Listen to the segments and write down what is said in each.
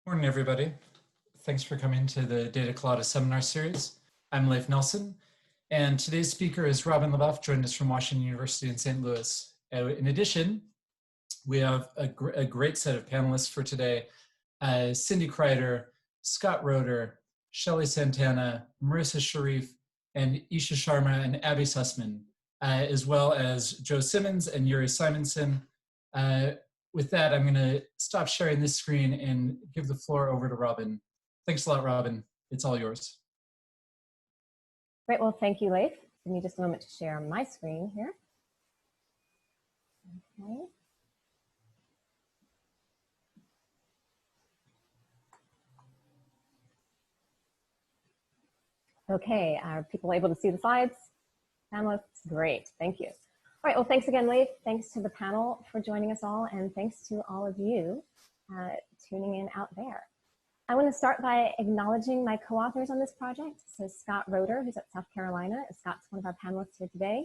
Morning, everybody. Thanks for coming to the Data Colada seminar series. I'm Leif Nelson, and today's speaker is Robyn LeBoeuf, joined us from Washington University in St. Louis. In addition, we have a great set of panelists for today. Cindy Kreider, Scott Roeder, Shelley Santana, Marissa Sharif, and Isha Sharma and Abby Sussman, as well as Joe Simmons and Yuri Simonson. With that, I'm going to stop sharing this screen and give the floor over to Robyn. Thanks a lot, Robyn. It's all yours. Great. Well, thank you, Leif. Give me just a moment to share my screen here. Okay. Okay, are people able to see the slides? Panelists, great, thank you. All right, well, thanks again, Leif. Thanks to the panel for joining us all, and thanks to all of you tuning in out there. I want to start by acknowledging my co-authors on this project. So Scott Roeder, who's at South Carolina. Scott's one of our panelists here today,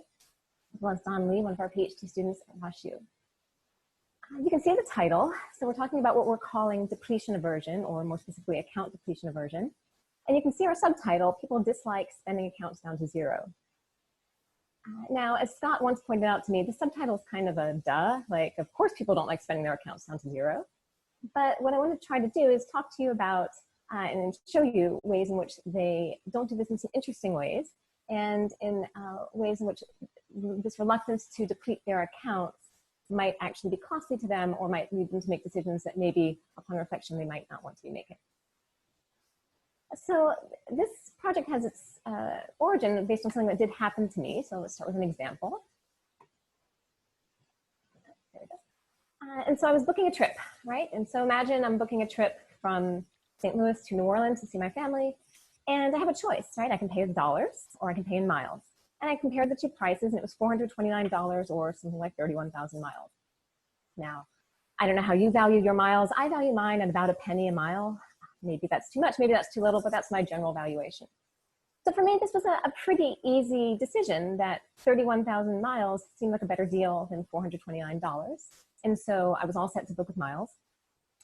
as well as Don Lee, one of our PhD students at Washu. You can see the title. So we're talking about what we're calling depletion aversion, or more specifically, account depletion aversion. And you can see our subtitle, people dislike spending accounts down to zero. Now, as Scott once pointed out to me, the subtitle is kind of a duh. Like, of course people don't like spending their accounts down to zero. But what I want to try to do is talk to you about and show you ways in which they don't do this in some interesting ways, and in ways in which this reluctance to deplete their accounts might actually be costly to them, or might lead them to make decisions that maybe, upon reflection, they might not want to be making. So this project has its origin based on something that did happen to me. So let's start with an example. There we go. And so I was booking a trip, right? And so imagine I'm booking a trip from St. Louis to New Orleans to see my family. And I have a choice, right? I can pay in dollars or I can pay in miles. And I compared the two prices, and it was $429 or something like 31,000 miles. Now, I don't know how you value your miles. I value mine at about a penny a mile. Maybe that's too much, maybe that's too little, but that's my general valuation. So for me, this was a pretty easy decision that 31,000 miles seemed like a better deal than $429. And so I was all set to book with miles.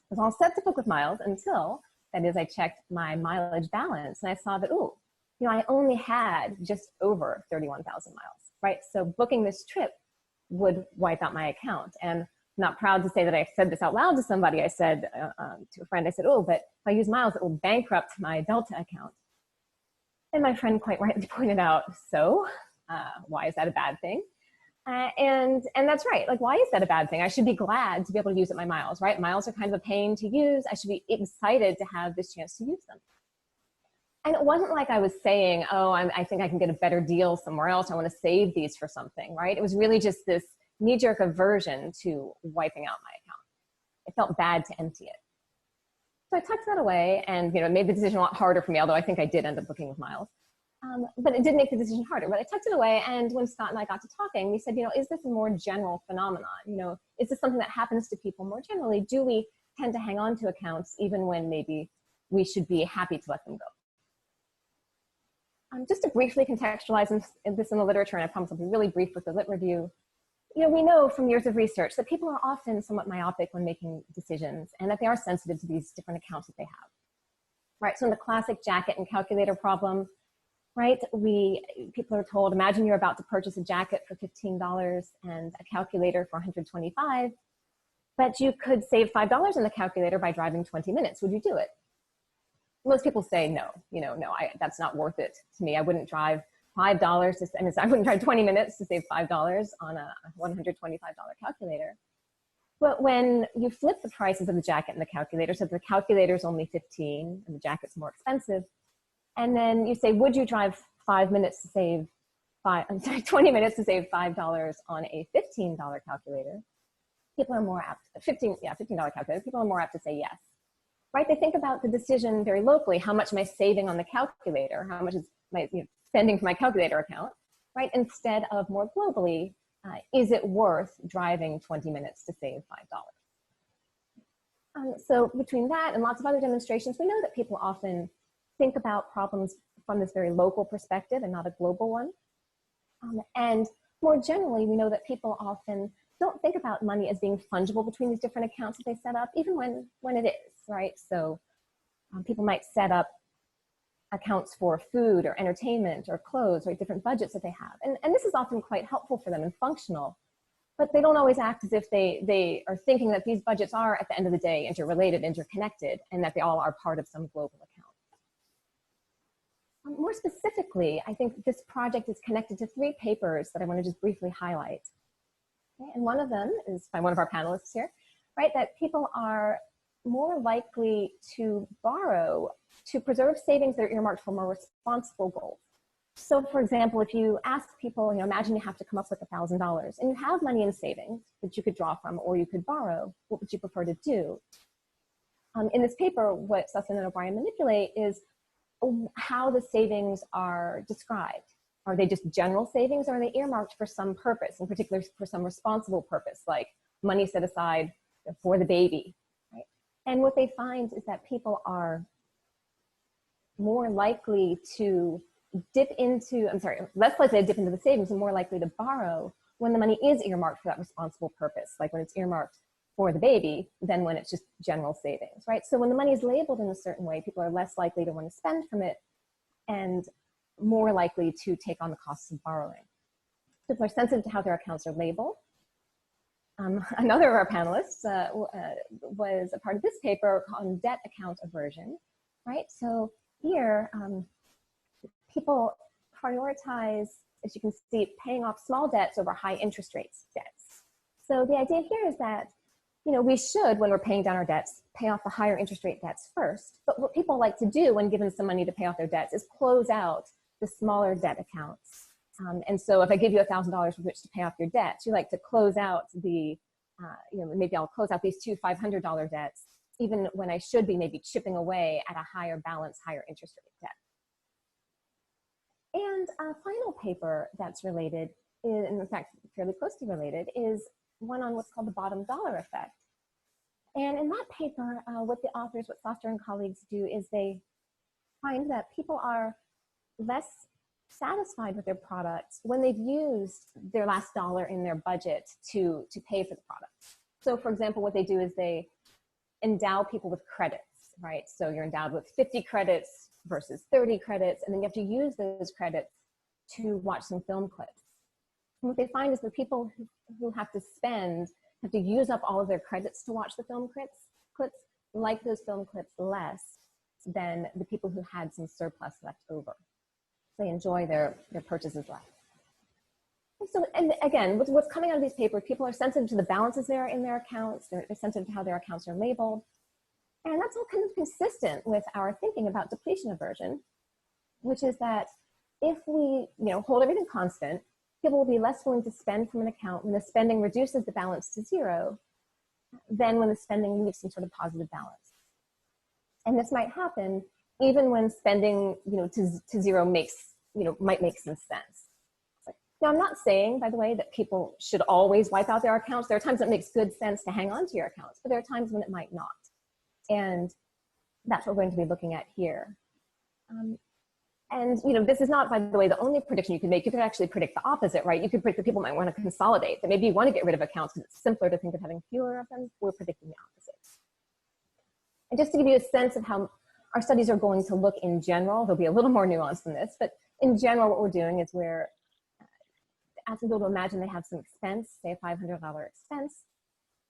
I was all set to book with miles until, that is, I checked my mileage balance and I saw that, ooh, you know, I only had just over 31,000 miles, right? So booking this trip would wipe out my account. And not proud to say that I said this out loud to somebody. I said to a friend, I said, oh, but if I use miles, it will bankrupt my Delta account. And my friend quite rightly pointed out, so why is that a bad thing? And that's right. Like, why is that a bad thing? I should be glad to be able to use up my miles, right? Miles are kind of a pain to use. I should be excited to have this chance to use them. And it wasn't like I was saying, oh, I think I can get a better deal somewhere else. I want to save these for something, right? It was really just this knee-jerk aversion to wiping out my account. It felt bad to empty it. So I tucked that away and, you know, made the decision a lot harder for me, although I think I did end up booking with miles. But it did make the decision harder. But I tucked it away, and when Scott and I got to talking, we said, you know, is this a more general phenomenon? You know, is this something that happens to people more generally? Do we tend to hang on to accounts even when maybe we should be happy to let them go? Just to briefly contextualize this in the literature, and I promise I'll be really brief with the lit review. You know, we know from years of research that people are often somewhat myopic when making decisions, and that they are sensitive to these different accounts that they have, right? So in the classic jacket and calculator problem, right, people are told, imagine you're about to purchase a jacket for $15 and a calculator for $125, but you could save $5 in the calculator by driving 20 minutes. Would you do it? Most people say no, you know, no, that's not worth it to me. I wouldn't drive $5 I wouldn't try 20 minutes to save $5 on a $125 calculator. But when you flip the prices of the jacket and the calculator, so the calculator is only $15 and the jacket's more expensive, and then you say, would you drive 20 minutes to save $5 on a $15 calculator? People are more apt, $15 calculator, people are more apt to say yes, right? They think about the decision very locally. How much am I saving on the calculator? How much is my spending for my calculator account, right? Instead of more globally, is it worth driving 20 minutes to save $5? So between that and lots of other demonstrations, we know that people often think about problems from this very local perspective and not a global one. And more generally, we know that people often don't think about money as being fungible between these different accounts that they set up, even when it is, right? So People might set up accounts for food or entertainment or clothes or different budgets that they have. And this is often quite helpful for them and functional, but they don't always act as if they are thinking that these budgets are, at the end of the day, interrelated, interconnected, and that they all are part of some global account. More specifically, I think this project is connected to 3 papers that I want to just briefly highlight. Okay, and one of them is by one of our panelists here, right, that people are more likely to borrow to preserve savings that are earmarked for more responsible goals. So for example, if you ask people, imagine you have to come up with $1,000 and you have money in savings that you could draw from or you could borrow, what would you prefer to do? In this paper, what Sussan and O'Brien manipulate is how the savings are described. Are they just general savings, or are they earmarked for some purpose, in particular for some responsible purpose, like money set aside for the baby, right? And what they find is that people are more likely to less likely to dip into the savings and more likely to borrow when the money is earmarked for that responsible purpose, like when it's earmarked for the baby, than when it's just general savings, right? So when the money is labeled in a certain way, people are less likely to want to spend from it and more likely to take on the costs of borrowing. People are sensitive to how their accounts are labeled. Another of our panelists was a part of this paper on debt account aversion, right? So here, people prioritize, as you can see, paying off small debts over high interest rates debts. So the idea here is that, we should, when we're paying down our debts, pay off the higher interest rate debts first. But what people like to do when given some money to pay off their debts is close out the smaller debt accounts. And so if I give you $1,000 with which to pay off your debts, you like to close out the, maybe I'll close out these 2 $500 debts, even when I should be maybe chipping away at a higher balance, higher interest rate debt. And a final paper that's related, in fact, fairly closely related, is one on what's called the bottom dollar effect. And in that paper, what the authors, what Foster and colleagues do is they find that people are less satisfied with their products when they've used their last dollar in their budget to pay for the product. So for example, what they do is they endow people with credits, right? So you're endowed with 50 credits versus 30 credits, and then you have to use those credits to watch some film clips. And what they find is the people who have to use up all of their credits to watch the film clips, like those film clips less than the people who had some surplus left over. They enjoy their purchases less. So, and again, what's coming out of these papers, people are sensitive to the balances there in their accounts. They're sensitive to how their accounts are labeled. And that's all kind of consistent with our thinking about depletion aversion, which is that if we hold everything constant, people will be less willing to spend from an account when the spending reduces the balance to 0 than when the spending leaves some sort of positive balance. And this might happen even when spending to 0 might make some sense. Now, I'm not saying, by the way, that people should always wipe out their accounts. There are times it makes good sense to hang on to your accounts, but there are times when it might not. And that's what we're going to be looking at here. And this is not, by the way, the only prediction you can make. You could actually predict the opposite, right? You could predict that people might want to consolidate, that maybe you want to get rid of accounts because it's simpler to think of having fewer of them. We're predicting the opposite. And just to give you a sense of how our studies are going to look in general, there'll be a little more nuance than this, but in general, what we're doing is we're asking people to imagine they have some expense, say a $500 expense,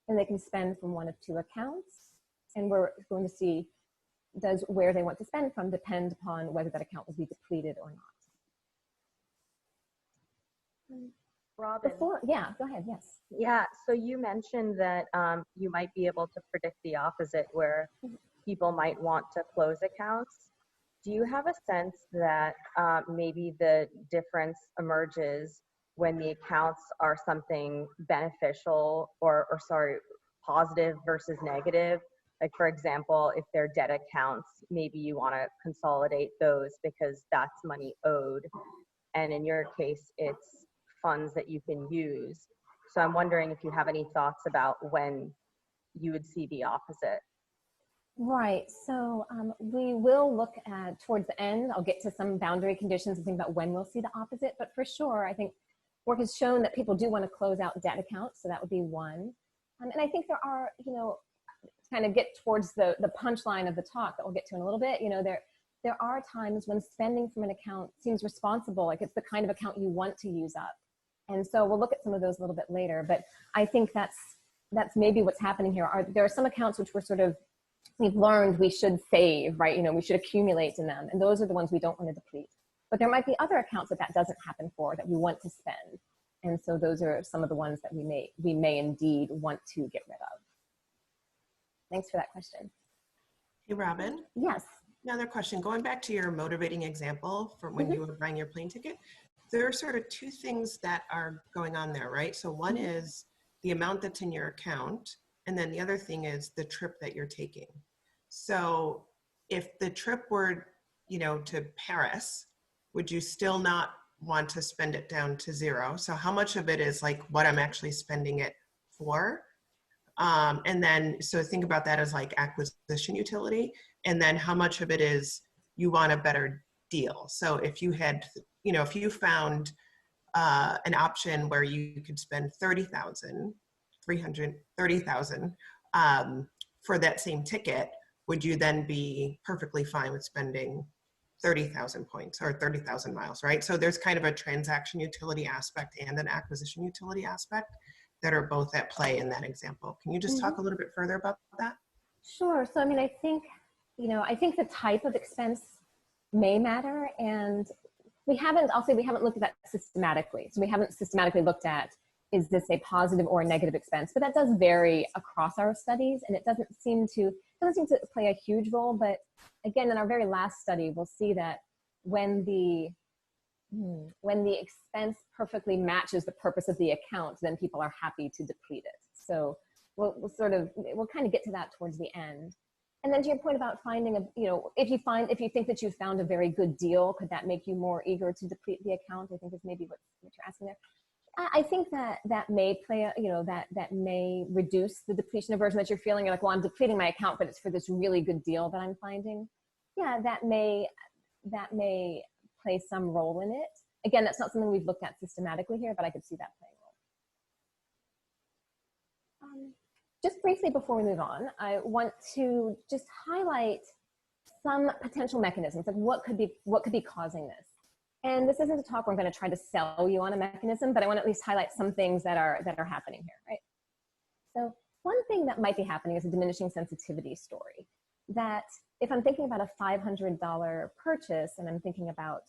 and they can spend from one of 2 accounts. And we're going to see, does where they want to spend from depend upon whether that account will be depleted or not. Robyn. Yeah, go ahead, yes. Yeah, so you mentioned that you might be able to predict the opposite, where people might want to close accounts. Do you have a sense that maybe the difference emerges when the accounts are something beneficial or positive versus negative? Like, for example, if they're debt accounts, maybe you want to consolidate those because that's money owed. And in your case, it's funds that you can use. So I'm wondering if you have any thoughts about when you would see the opposite. Right, so we will look at, towards the end, I'll get to some boundary conditions and think about when we'll see the opposite, but for sure, I think work has shown that people do want to close out debt accounts, so that would be one. And I think there are, kind of get towards the punchline of the talk that we'll get to in a little bit, you know, there are times when spending from an account seems responsible, like it's the kind of account you want to use up. And so we'll look at some of those a little bit later, but I think that's maybe what's happening here. There are some accounts which we've learned we should save, right? You know, we should accumulate in them. And those are the ones we don't want to deplete. But there might be other accounts that doesn't happen for, that we want to spend. And so those are some of the ones that we may indeed want to get rid of. Thanks for that question. Hey, Robyn. Yes. Another question, going back to your motivating example from when you were buying your plane ticket, there are sort of two things that are going on there, right? So one is the amount that's in your account, and then the other thing is the trip that you're taking. So if the trip were, you know, to Paris, would you still not want to spend it down to zero? So how much of it is like what I'm actually spending it for? And then, so think about that as like acquisition utility. And then how much of it is you want a better deal? So if you had, you know, if you found an option where you could spend 330,000 for that same ticket, would you then be perfectly fine with spending 30,000 points or 30,000 miles, right? So there's kind of a transaction utility aspect and an acquisition utility aspect that are both at play in that example. Can you just talk a little bit further about that? Sure. So, I mean, I think, you know, I think the type of expense may matter, and I'll say we haven't looked at that systematically. So we haven't systematically looked at, is this a positive or a negative expense? But that does vary across our studies, and it doesn't seem to play a huge role. But again, in our very last study, we'll see that when the expense perfectly matches the purpose of the account, then people are happy to deplete it. So we'll kind of get to that towards the end. And then to your point about finding if you think that you found a very good deal, could that make you more eager to deplete the account? I think is maybe what you're asking there. I think that may play, that may reduce the depletion aversion that you're feeling. You're like, well, I'm depleting my account, but it's for this really good deal that I'm finding. Yeah, that may play some role in it. Again, that's not something we've looked at systematically here, but I could see that playing a role. Just briefly before we move on, I want to just highlight some potential mechanisms, like what could be causing this. And this isn't a talk where I'm going to try to sell you on a mechanism, but I want to at least highlight some things that are happening here, right? So one thing that might be happening is a diminishing sensitivity story. That if I'm thinking about a $500 purchase and I'm thinking about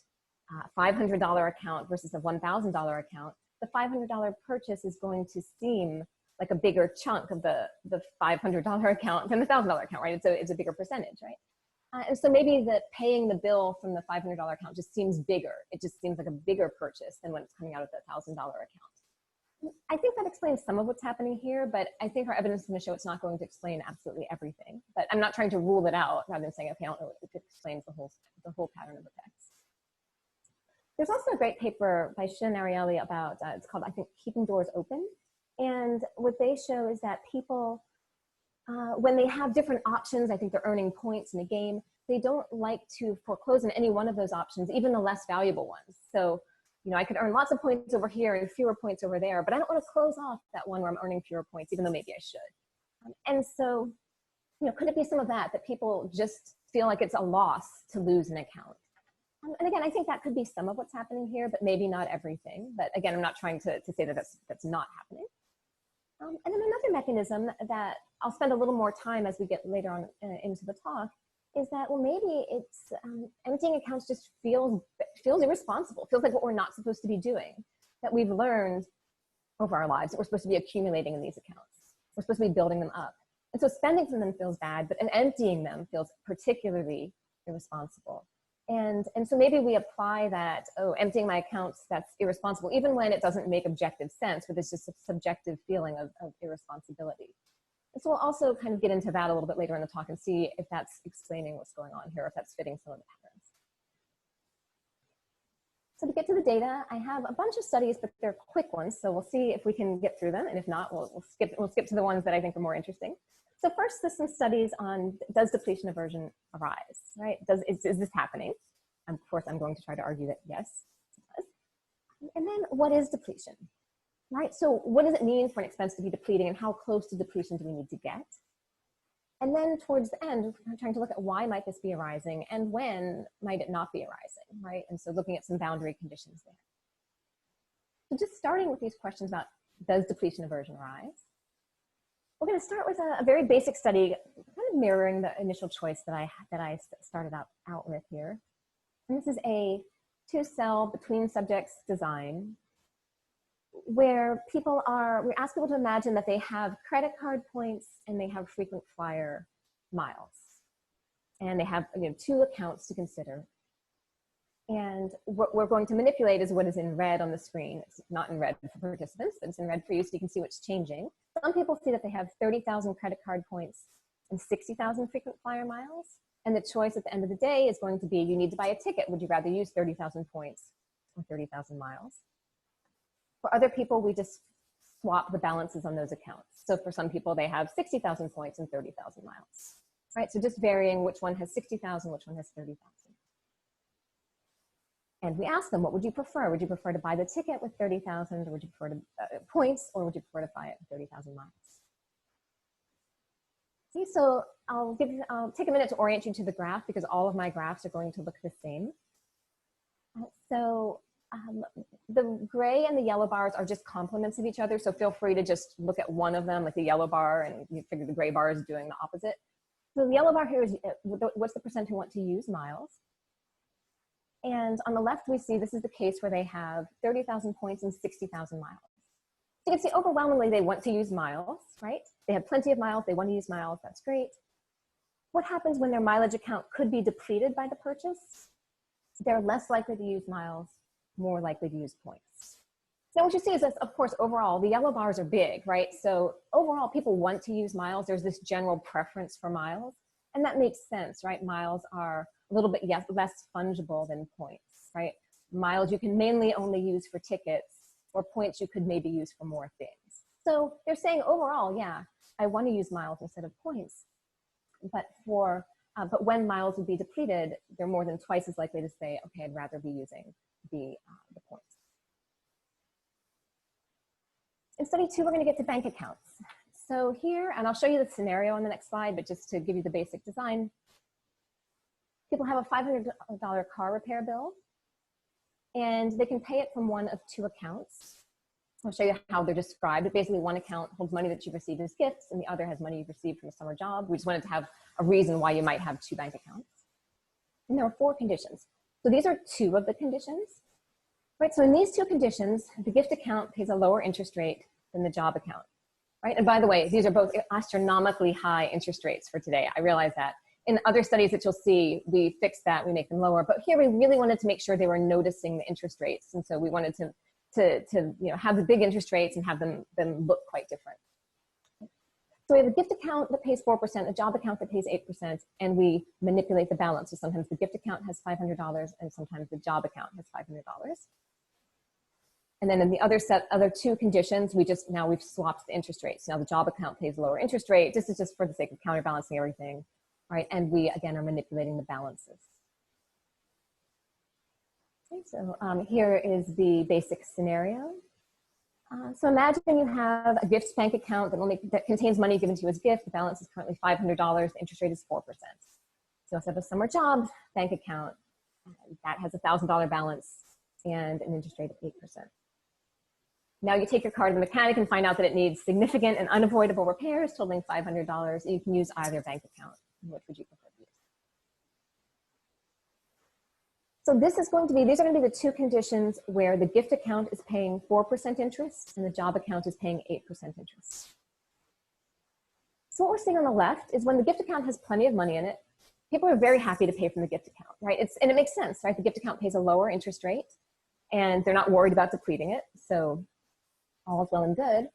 a $500 account versus a $1,000 account, the $500 purchase is going to seem like a bigger chunk of the $500 account than the $1,000 account, right? It's a bigger percentage, right? And so maybe paying the bill from the $500 account just seems bigger. It just seems like a bigger purchase than when it's coming out of the $1,000 account. I think that explains some of what's happening here, but I think our evidence is going to show it's not going to explain absolutely everything. But I'm not trying to rule it out rather than saying, okay, I don't know if it explains the whole pattern of effects. There's also a great paper by Shin and Ariely about, it's called, I think, Keeping Doors Open. And what they show is that people, when they have different options, I think they're earning points in a game, they don't like to foreclose on any one of those options, even the less valuable ones. So, I could earn lots of points over here and fewer points over there, but I don't want to close off that one where I'm earning fewer points, even though maybe I should. And so, could it be some of that people just feel like it's a loss to lose an account? And again, I think that could be some of what's happening here, but maybe not everything. But again, I'm not trying to say that that's not happening. And then another mechanism that I'll spend a little more time as we get later on into the talk is that, well, maybe it's emptying accounts just feels irresponsible, feels like what we're not supposed to be doing, that we've learned over our lives that we're supposed to be accumulating in these accounts. We're supposed to be building them up. And so spending from them feels bad, but emptying them feels particularly irresponsible. And so maybe we apply that, emptying my accounts, that's irresponsible, even when it doesn't make objective sense, but it's just a subjective feeling of irresponsibility. And so we'll also kind of get into that a little bit later in the talk and see if that's explaining what's going on here, if that's fitting some of the patterns. So to get to the data, I have a bunch of studies, but they're quick ones, so we'll see if we can get through them, and if not, we'll skip to the ones that I think are more interesting. So first, there's some studies on, does depletion aversion arise, right? Is this happening? Of course, I'm going to try to argue that yes, it does. And then what is depletion, right? So what does it mean for an expense to be depleting, and how close to depletion do we need to get? And then towards the end, we're trying to look at why might this be arising and when might it not be arising, right? And so looking at some boundary conditions there. So just starting with these questions about does depletion aversion arise? We're going to start with a very basic study, kind of mirroring the initial choice that I started out with here. And this is a 2-cell between subjects design where we ask people to imagine that they have credit card points and they have frequent flyer miles. And they have 2 accounts to consider. And what we're going to manipulate is what is in red on the screen. It's not in red for participants, but it's in red for you so you can see what's changing. Some people see that they have 30,000 credit card points and 60,000 frequent flyer miles. And the choice at the end of the day is going to be, you need to buy a ticket. Would you rather use 30,000 points or 30,000 miles? For other people, we just swap the balances on those accounts. So for some people, they have 60,000 points and 30,000 miles, right? So just varying which one has 60,000, which one has 30,000. And we ask them, what would you prefer? Would you prefer to buy the ticket with 30,000, or would you prefer to points, or would you prefer to buy it with 30,000 miles? See, so I'll take a minute to orient you to the graph because all of my graphs are going to look the same. The gray and the yellow bars are just complements of each other. So feel free to just look at one of them, like the yellow bar, and you figure the gray bar is doing the opposite. So the yellow bar here is what's the percent who want to use miles. And on the left, we see this is the case where they have 30,000 points and 60,000 miles. So you can see overwhelmingly they want to use miles, right? They have plenty of miles, they want to use miles, that's great. What happens when their mileage account could be depleted by the purchase? They're less likely to use miles, more likely to use points. So what you see is that, of course, overall, the yellow bars are big, right? So overall, people want to use miles. There's this general preference for miles, and that makes sense, right? Miles are a little bit less fungible than points, right? Miles you can mainly only use for tickets, or points you could maybe use for more things. So they're saying overall, yeah, I want to use miles instead of points. But when miles would be depleted, they're more than twice as likely to say, okay, I'd rather be using the points. In study 2, we're going to get to bank accounts. So here, and I'll show you the scenario on the next slide, but just to give you the basic design, people have a $500 car repair bill, and they can pay it from one of 2 accounts. I'll show you how they're described. But basically, one account holds money that you've received as gifts, and the other has money you've received from a summer job. We just wanted to have a reason why you might have 2 bank accounts. And there are 4 conditions. So these are 2 of the conditions, right? So in these 2 conditions, the gift account pays a lower interest rate than the job account, right? And by the way, these are both astronomically high interest rates for today. I realize that. In other studies that you'll see, we fix that, we make them lower. But here we really wanted to make sure they were noticing the interest rates. And so we wanted to have the big interest rates and have them look quite different. So we have a gift account that pays 4%, a job account that pays 8%, and we manipulate the balance. So sometimes the gift account has $500 and sometimes the job account has $500. And then in the other 2 conditions, we've swapped the interest rates. Now the job account pays lower interest rate. This is just for the sake of counterbalancing everything, right? And we, again, are manipulating the balances. Okay, so here is the basic scenario. So imagine you have a gifts bank account that contains money given to you as gift. The balance is currently $500. The interest rate is 4%. You also have a summer job bank account that has a $1,000 balance and an interest rate of 8%. Now you take your car to the mechanic and find out that it needs significant and unavoidable repairs totaling $500. You can use either bank account. Which would you prefer to use? So these are going to be the 2 conditions where the gift account is paying 4% interest and the job account is paying 8% interest. So what we're seeing on the left is when the gift account has plenty of money in it, people are very happy to pay from the gift account, right? And it makes sense, right? The gift account pays a lower interest rate and they're not worried about depleting it. So all is well and good.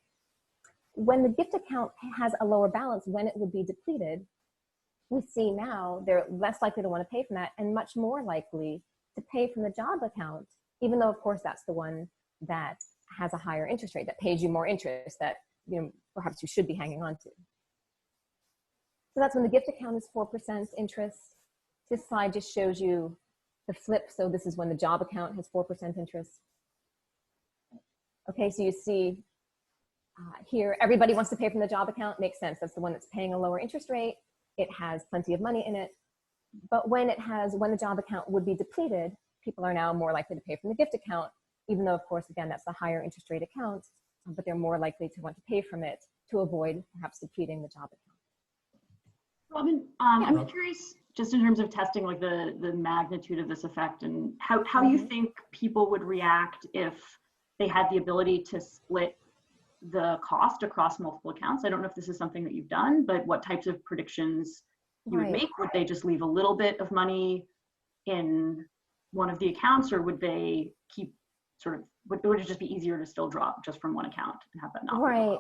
When the gift account has a lower balance, when it would be depleted, we see now they're less likely to want to pay from that and much more likely to pay from the job account, even though, of course, that's the one that has a higher interest rate, that pays you more interest that perhaps you should be hanging on to. So that's when the gift account is 4% interest. This slide just shows you the flip. So this is when the job account has 4% interest. Okay, so you see here, everybody wants to pay from the job account. Makes sense. That's the one that's paying a lower interest rate. it has plenty of money in it. But when the job account would be depleted, people are now more likely to pay from the gift account, even though, of course, again, that's the higher interest rate account, but they're more likely to want to pay from it to avoid perhaps depleting the job account. Robyn, I'm curious, just in terms of testing like the magnitude of this effect and how you think people would react if they had the ability to split the cost across multiple accounts. I don't know if this is something that you've done, but what types of predictions you would make? Would they just leave a little bit of money in one of the accounts, or would they keep sort of, would it just be easier to still drop just from one account and have that not? Right.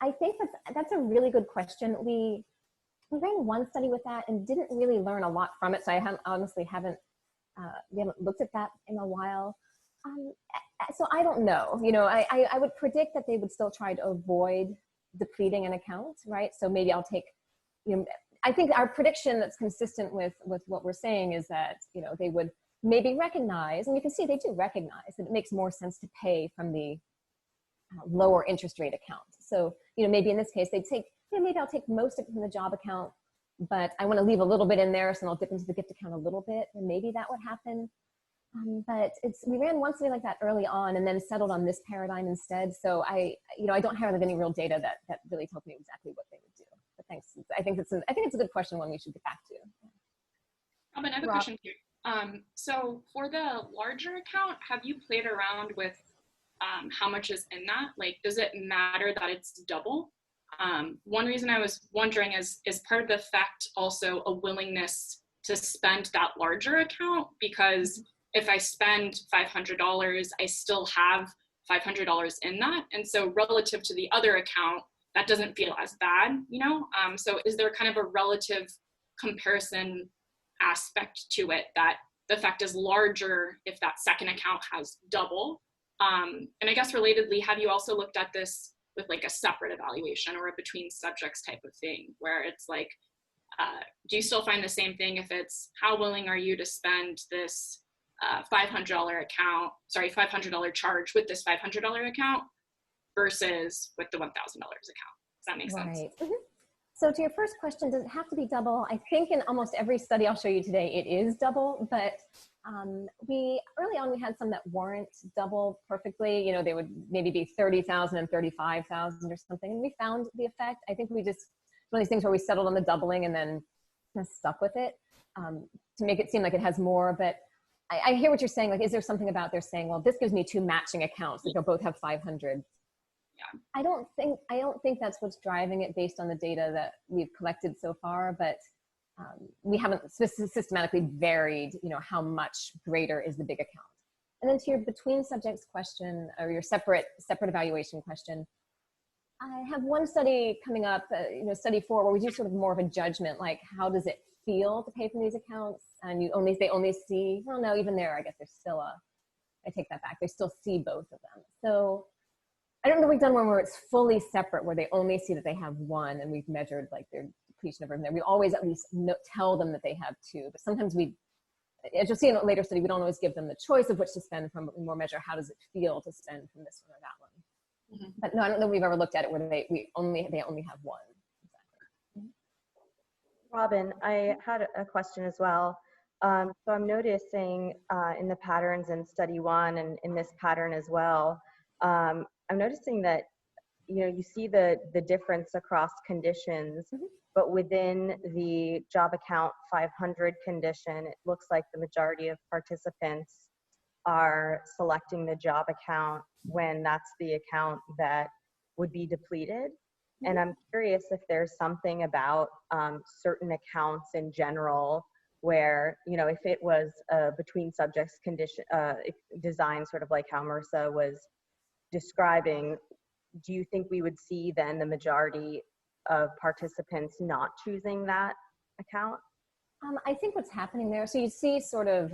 I think that's a really good question. We ran one study with that and didn't really learn a lot from it. So I honestly haven't looked at that in a while. So I don't know. I would predict that they would still try to avoid depleting an account, right? So maybe I'll take, I think our prediction that's consistent with what we're saying is that, they would maybe recognize, and you can see they do recognize that it makes more sense to pay from the lower interest rate account. So, maybe in this case, they'd take, maybe I'll take most of it from the job account, but I want to leave a little bit in there, so I'll dip into the gift account a little bit, and maybe that would happen. But we ran one study like that early on and then settled on this paradigm instead. So I don't have any real data that really tells me exactly what they would do. But thanks. I think it's a good question, one we should get back to. Robyn, I have a question here. So for the larger account, have you played around with how much is in that? Like, does it matter that it's double? One reason I was wondering is part of the effect also a willingness to spend that larger account? Because if I spend $500, I still have $500 in that. And so relative to the other account, that doesn't feel as bad, So is there kind of a relative comparison aspect to it that the effect is larger if that second account has double? And I guess relatedly, have you also looked at this with like a separate evaluation or a between subjects type of thing, where it's like, do you still find the same thing if it's how willing are you to spend this $500 charge with this $500 account versus with the $1,000 account? Does that make sense? Right. Mm-hmm. So to your first question, does it have to be double? I think in almost every study I'll show you today, it is double, but early on we had some that weren't double perfectly. They would maybe be 30,000 and 35,000 or something. And we found the effect. I think we just, one of these things where we settled on the doubling and then stuck with it to make it seem like it has more. But I hear what you're saying. Like, is there something about they're saying, well, this gives me two matching accounts that they'll both have 500. Yeah. I don't think that's what's driving it based on the data that we've collected so far, but we haven't systematically varied, how much greater is the big account. And then to your between subjects question, or your separate evaluation question, I have one study coming up, study 4, where we do sort of more of a judgment, like how does it feel to pay from these accounts? And they only see, well, no, even there, I guess there's still I take that back. They still see both of them. So I don't know if we've done one where it's fully separate, where they only see that they have one, and we've measured like their depletion of there. We always at least tell them that they have two, but sometimes as you'll see in a later study, we don't always give them the choice of which to spend from, but we more measure how does it feel to spend from this one or that one. Mm-hmm. But no, I don't know if we've ever looked at it where they only have one. Exactly. Robyn, I had a question as well. So I'm noticing in the patterns in study 1 and in this pattern as well, I'm noticing that, you see the difference across conditions, mm-hmm. but within the job account 500 condition, it looks like the majority of participants are selecting the job account when that's the account that would be depleted. Mm-hmm. And I'm curious if there's something about certain accounts in general where, if it was a between subjects condition design, sort of like how Marissa was describing, do you think we would see then the majority of participants not choosing that account? I think what's happening there, so you see sort of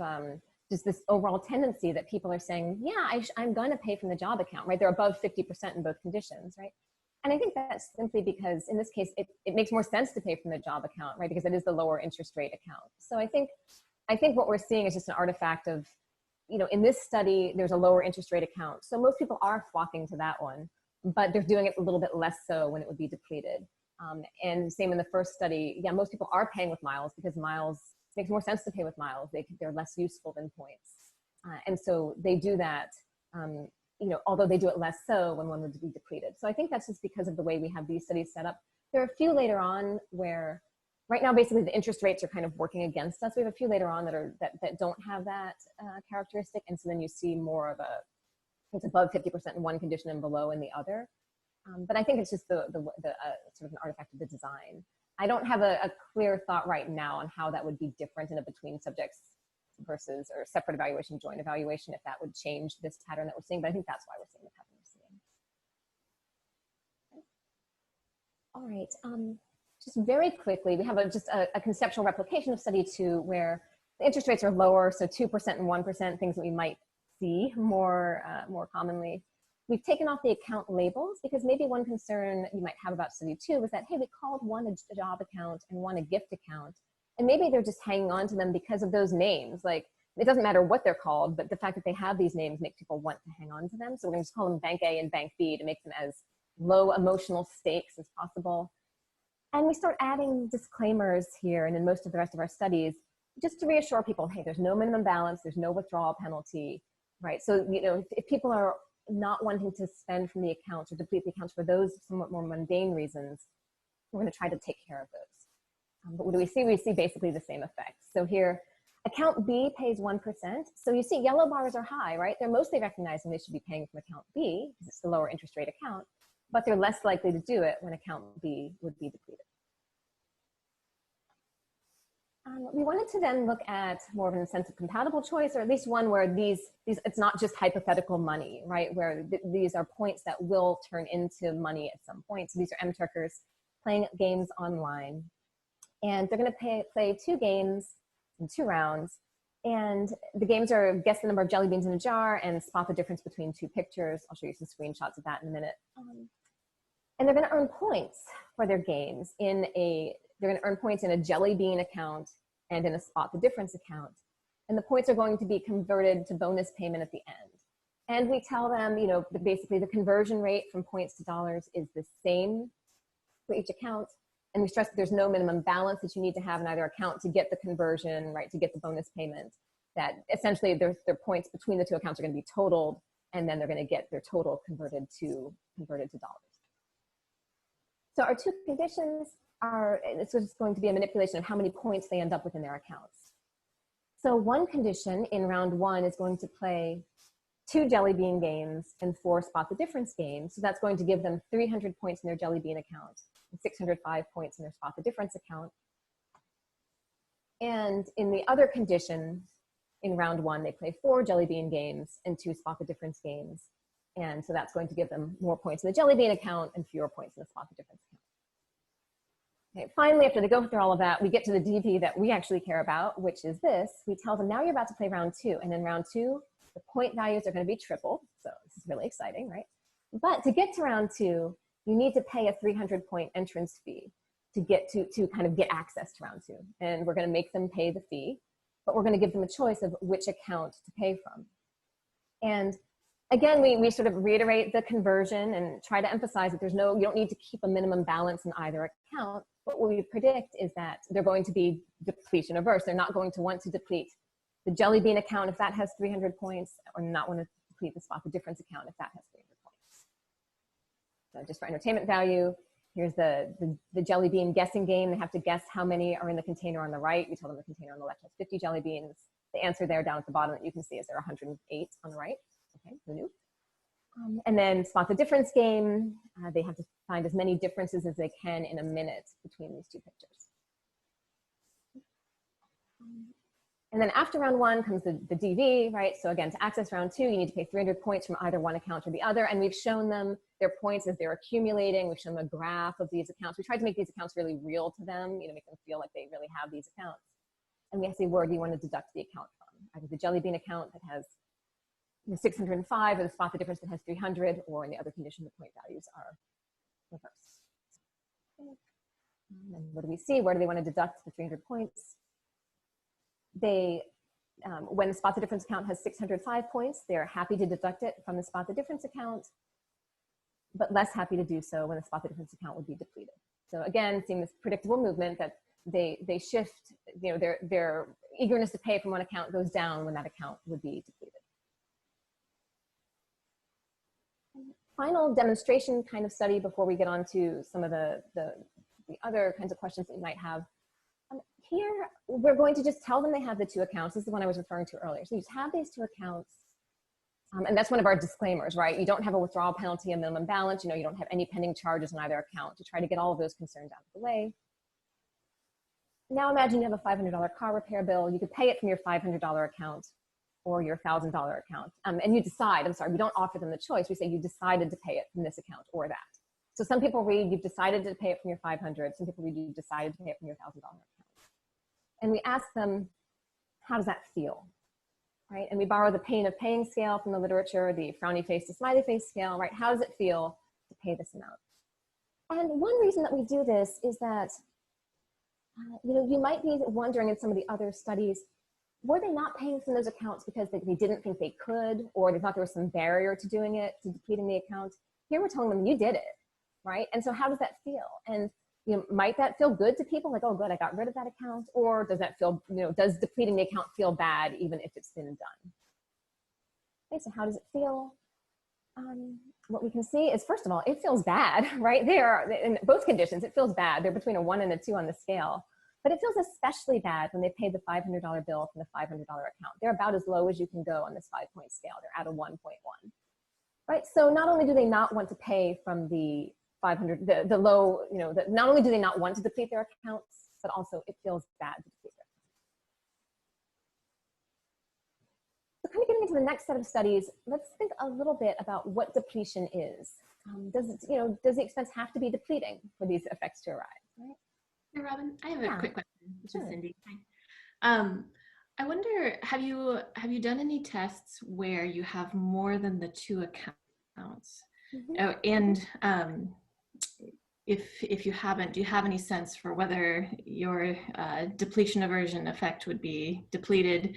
just this overall tendency that people are saying, yeah, I'm going to pay from the job account, right? They're above 50% in both conditions, right? And I think that's simply because in this case, it makes more sense to pay from the job account, right? Because it is the lower interest rate account. So I think what we're seeing is just an artifact of, in this study, there's a lower interest rate account. So most people are flocking to that one, but they're doing it a little bit less so when it would be depleted. And same in the first study, yeah, most people are paying with miles because miles makes more sense to pay with miles. They're less useful than points. And so they do that, you know, although they do it less so when one would be depleted. So I think that's just because of the way we have these studies set up. There are a few later on where, right now, basically the interest rates are kind of working against us. We have a few later on that don't have that characteristic. And so then you see more of it's above 50% in one condition and below in the other. But I think it's just the sort of an artifact of the design. I don't have a clear thought right now on how that would be different in a between subjects versus or separate evaluation, joint evaluation, if that would change this pattern that we're seeing. But I think that's why we're seeing the pattern we're seeing. All right, just very quickly, we have just a conceptual replication of study 2 where the interest rates are lower, so 2% and 1%, things that we might see more commonly. We've taken off the account labels because maybe one concern you might have about study 2 was that, hey, we called one a job account and one a gift account. And maybe they're just hanging on to them because of those names. Like, it doesn't matter what they're called, but the fact that they have these names makes people want to hang on to them. So we're going to just call them Bank A and Bank B to make them as low emotional stakes as possible. And we start adding disclaimers here and in most of the rest of our studies, just to reassure people, hey, there's no minimum balance, there's no withdrawal penalty, right? So, you know, if people are not wanting to spend from the accounts or deplete the accounts for those somewhat more mundane reasons, we're going to try to take care of those. But what do we see? We see basically the same effects. So here, account B pays 1%. So you see yellow bars are high, right? They're mostly recognizing they should be paying from account B because it's the lower interest rate account, but they're less likely to do it when account B would be depleted. We wanted to then look at more of an incentive compatible choice, or at least one where these it's not just hypothetical money, right? Where these are points that will turn into money at some point. So these are M-Turkers playing games online. And they're going to play 2 games in 2 rounds. And the games are guess the number of jelly beans in a jar and spot the difference between 2 pictures. I'll show you some screenshots of that in a minute. And they're going to earn points for their games they're going to earn points in a jelly bean account and in a spot the difference account. And the points are going to be converted to bonus payment at the end. And we tell them, you know, basically the conversion rate from points to dollars is the same for each account. And we stress that there's no minimum balance that you need to have in either account to get the conversion, right, to get the bonus payment. That essentially their points between the 2 accounts are going to be totaled, and then they're going to get their total converted to dollars. So our 2 conditions are, it's just going to be a manipulation of how many points they end up with in their accounts. So one condition in round 1 is going to play 2 jelly bean games and 4 spot the difference games. So that's going to give them 300 points in their jelly bean account and 605 points in their spot the difference account. And in the other condition, in round 1, they play 4 jelly bean games and 2 spot the difference games. And so that's going to give them more points in the jelly bean account and fewer points in the spot the difference account. Okay, finally, after they go through all of that, we get to the DV that we actually care about, which is this. We tell them, now you're about to play round 2. And in round 2, the point values are going to be triple. So this is really exciting, right? But to get to round 2, you need to pay a 300-point entrance fee to get to kind of get access to round 2. And we're going to make them pay the fee, but we're going to give them a choice of which account to pay from. And again, we sort of reiterate the conversion and try to emphasize that you don't need to keep a minimum balance in either account. But what we predict is that they're going to be depletion averse. They're not going to want to deplete the jelly bean account if that has 300 points, or not want to deplete the spot the difference account if that has 300 points. So just for entertainment value, here's the jelly bean guessing game. They have to guess how many are in the container on the right. We tell them the container on the left has 50 jelly beans. The answer there down at the bottom that you can see is there are 108 on the right. Okay, who knew? And then spot the difference game. They have to find as many differences as they can in a minute between these 2 pictures. And then after round 1 comes the DV, right? So again, to access round 2, you need to pay 300 points from either one account or the other. And we've shown them their points as they're accumulating. We've shown them a graph of these accounts. We tried to make these accounts really real to them, make them feel like they really have these accounts. And we say, where do you want to deduct the account from? Either the jelly bean account that has 605, or the spot the difference that has 300, or in the other condition, the point values are reversed. And what do we see? Where do they want to deduct the 300 points? They, when the spot the difference account has 605 points, they're happy to deduct it from the spot the difference account, but less happy to do so when the spot the difference account would be depleted. So again, seeing this predictable movement that they shift, you know, their eagerness to pay from one account goes down when that account would be depleted. Final demonstration kind of study before we get on to some of the other kinds of questions that you might have. Here, we're going to just tell them they have the two accounts. This is the one I was referring to earlier. So you just have these two accounts. And that's one of our disclaimers, right? You don't have a withdrawal penalty, a minimum balance. You know, you don't have any pending charges on either account to try to get all of those concerns out of the way. Now imagine you have a $500 car repair bill. You could pay it from your $500 account or your $1,000 account. And you decide, I'm sorry, we don't offer them the choice. We say you decided to pay it from this account or that. So some people read, you've decided to pay it from your 500. Some people read, you've decided to pay it from your $1,000 account. And we ask them, how does that feel? Right? And we borrow the pain of paying scale from the literature, the frowny face to smiley face scale, right? How does it feel to pay this amount? And one reason that we do this is that, you know, you might be wondering in some of the other studies, were they not paying from those accounts because they didn't think they could, or they thought there was some barrier to doing it, to depleting the account? Here we're telling them you did it, right? And so how does that feel? And you know, might that feel good to people? Like, oh, good, I got rid of that account. Or does that feel, you know, does depleting the account feel bad even if it's been done? Okay, so how does it feel? What we can see is, first of all, it feels bad, right? There, in both conditions, it feels bad. They're between a 1 and a 2 on the scale. But it feels especially bad when they pay the $500 bill from the $500 account. They're about as low as you can go on this 5-point scale. They're at a 1.1, right? So not only do they not want to pay from the 500, the low, you know, not only do they not want to deplete their accounts, but also it feels bad to deplete their accounts. So kind of getting into the next set of studies, let's think a little bit about what depletion is. Does it, you know, does the expense have to be depleting for these effects to arise, right? Hey, Robyn, I have a quick question, which is Cindy. I wonder, have you done any tests where you have more than the two accounts? Oh, and if you haven't, do you have any sense for whether your depletion aversion effect would be depleted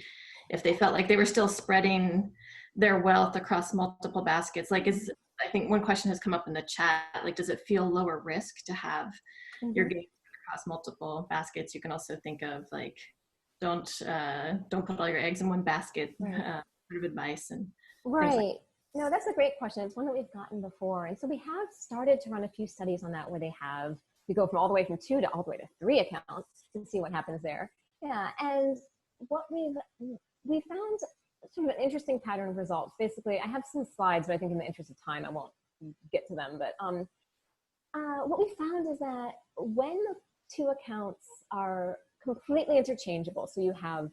if they felt like they were still spreading their wealth across multiple baskets? Like, I think one question has come up in the chat, like, does it feel lower risk to have your gains across multiple baskets? You can also think of like, don't put all your eggs in one basket, sort of advice and things like. No, that's a great question. It's one that we've gotten before. And so we have started to run a few studies on that where we go from all the way from 2 to all the way to 3 accounts to see what happens there. Yeah, and what we found sort of an interesting pattern of results. Basically, I have some slides, but I think in the interest of time, I won't get to them. But what we found is that when the 2 accounts are completely interchangeable, so you have,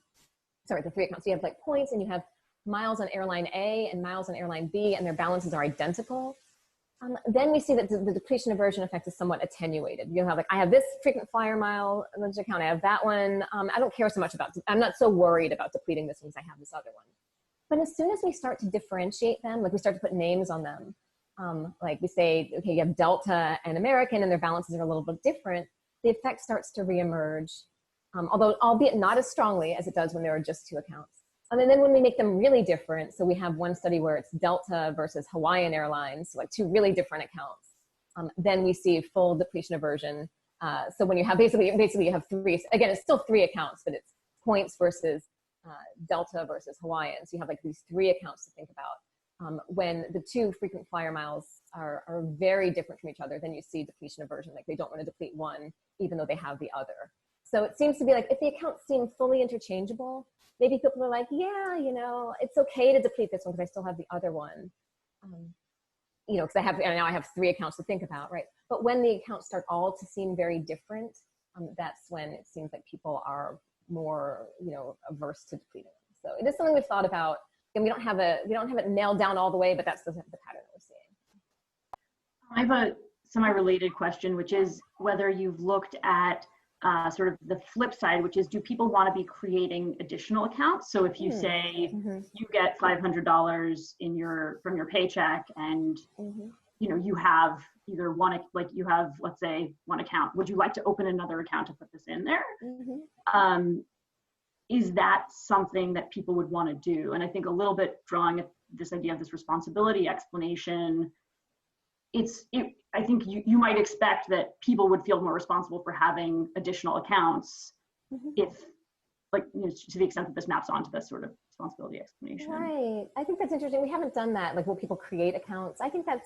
sorry, the 3 accounts, so you have like points and you have miles on airline A and miles on airline B, and their balances are identical, then we see that the depletion aversion effect is somewhat attenuated. You have like, I have this frequent flyer mile account, I have that one. I don't care so much about, I'm not so worried about depleting this one because I have this other one. But as soon as we start to differentiate them, like we start to put names on them, like we say, okay, you have Delta and American and their balances are a little bit different, the effect starts to reemerge, although albeit not as strongly as it does when there are just 2 accounts. And then when we make them really different, so we have one study where it's Delta versus Hawaiian Airlines, so like 2 really different accounts, then we see full depletion aversion. So when you have basically you have 3, again, it's still 3 accounts, but it's points versus Delta versus Hawaiian. So you have like these 3 accounts to think about. When the 2 frequent flyer miles are very different from each other, then you see depletion aversion, like they don't want to deplete one, even though they have the other. So it seems to be like, if the accounts seem fully interchangeable, maybe people are like, yeah, you know, it's okay to deplete this one because I still have the other one. You know, because now I have 3 accounts to think about, right? But when the accounts start all to seem very different, that's when it seems like people are more, you know, averse to depleting them. So it is something we've thought about, and we don't have it nailed down all the way, but that's the pattern that we're seeing. I have a semi-related question, which is whether you've looked at sort of the flip side, which is, do people want to be creating additional accounts? So if you say you get $500 from your paycheck, and you know, you have either one, like you have, let's say, 1 account, would you like to open another account to put this in there? Is that something that people would want to do? And I think a little bit drawing this idea of this responsibility explanation, I think you might expect that people would feel more responsible for having additional accounts if, like, you know, to the extent that this maps onto this sort of responsibility explanation. Right. I think that's interesting. We haven't done that. Like, will people create accounts? I think that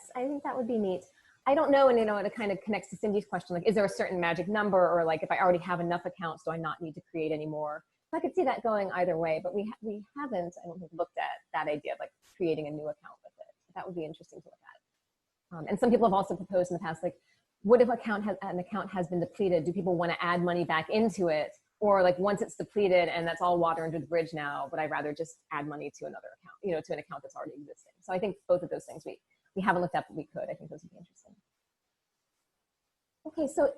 would be neat. I don't know, and you know, it kind of connects to Cindy's question. Like, is there a certain magic number, or like, if I already have enough accounts, do I not need to create any more? I could see that going either way, but we haven't, I don't think, looked at that idea of like creating a new account with it. That would be interesting to look at. And some people have also proposed in the past, like, what if an account has been depleted? Do people want to add money back into it? Or like, once it's depleted and that's all water under the bridge now, would I rather just add money to another account, you know, to an account that's already existing? So I think both of those things we haven't looked at, but we could. I think those would be interesting. Okay, so